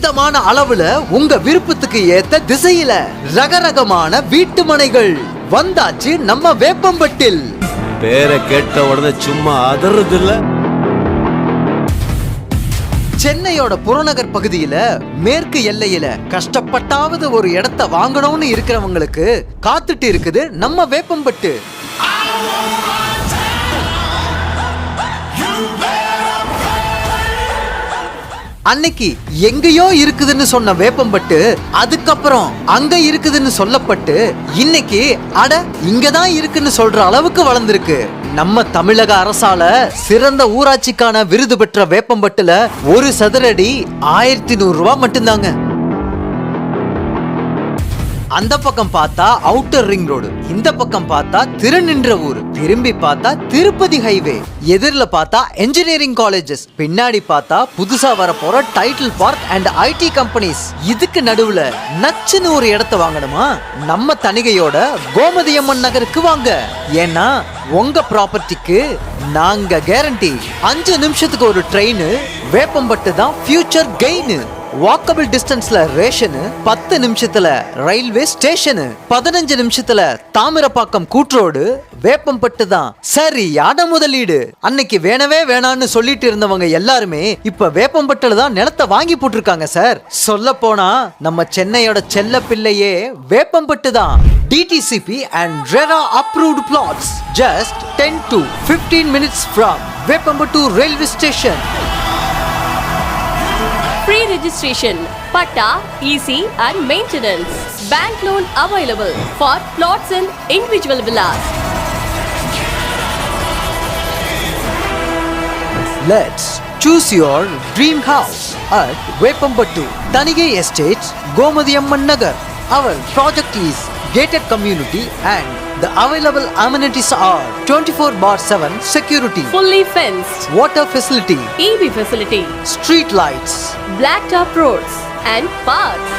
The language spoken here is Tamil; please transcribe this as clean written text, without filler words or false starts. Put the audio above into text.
பலவிதமான அளவுல உங்க விருப்பத்துக்கு ஏத்த திசையில ரகரகமான வீட்டு மனைகள் வந்தாச்சு நம்ம வேப்பம்பட்டில். பேரை கேட்ட உடனே சும்மா அதறது இல்ல. சென்னையோட புறநகர் பகுதியில மேற்கு எல்லையில கஷ்டப்பட்டாவது ஒரு இடத்தை வாங்கணும்னு இருக்கிறவங்களுக்கு காத்துட்டு இருக்குது நம்ம வேப்பம்பட்டு. அன்னைக்கு எங்கேயோ இருக்குதுன்னு சொன்ன வேப்பம்பட்டு அதுக்கப்புறம் அங்க இருக்குதுன்னு சொல்லப்பட்டு இன்னைக்கு அட இங்கதான் இருக்குன்னு சொல்ற அளவுக்கு வளர்ந்திருக்கு. நம்ம தமிழக அரசால சிறந்த ஊராட்சிக்கான விருது பெற்ற வேப்பம்பட்டுல ஒரு சதுரடி 1100 ரூபாய் மட்டும்தாங்க. அந்த பக்கம் பார்த்தா அவுட்டர் ரிங் ரோடு, இந்த பக்கம் பார்த்தா திருநின்ற ஊர், திரும்பி பார்த்தா திருப்பதி ஹைவே, எதிரில பார்த்தா என்ஜினியரிங் காலேஜஸ், பின்னாடி பார்த்தா புதுசா வர போற title park and IT companies. இதுக்கு நடுவுல நச்சுன்னு ஒரு இடத்தை வாங்கணுமா? நம்ம தணிகையோட கோமதியம்மன் நகருக்கு வாங்க. ஏன்னா உங்க ப்ராப்பர்ட்டிக்கு நாங்க கேரண்டி. 5 நிமிஷத்துக்கு ஒரு ட்ரெயின். வேப்பம்பட்டு தான் ஃபியூச்சர் கெயின். வாக்கபிள் டிஸ்டன்ஸ்ல ரேஷன், 10 நிமிஷத்துல ரயில்வே ஸ்டேஷன், 15 நிமிஷத்துல தாமிரப்பாக்கம் கூட்ரோடு. வேப்பம்பட்டு தான் சரியான முதலீடு. அன்னைக்கு வேணவே வேணான்னு சொல்லிட்டு இருந்தவங்க எல்லாருமே இப்ப வேப்பம்பட்டுல தான் நிலத்தை வாங்கி போட்டிருக்காங்க சார். சொல்ல போனா நம்ம சென்னையோட செல்ல பிள்ளையே வேப்பம்பட்டு தான். DTCP and RERA approved plots just 10 to 15 minutes from Veppambatu railway station. Free registration, patta, EC and maintenance. Bank loan available for plots and individual villas. Let's choose your dream house at Veppambatu, Tanigai Estates, Gomadiyamman Nagar. Our project is gated community and the available amenities are 24/7 security, Fully fenced, water facility, EV facility, street lights, blacktop roads and parks.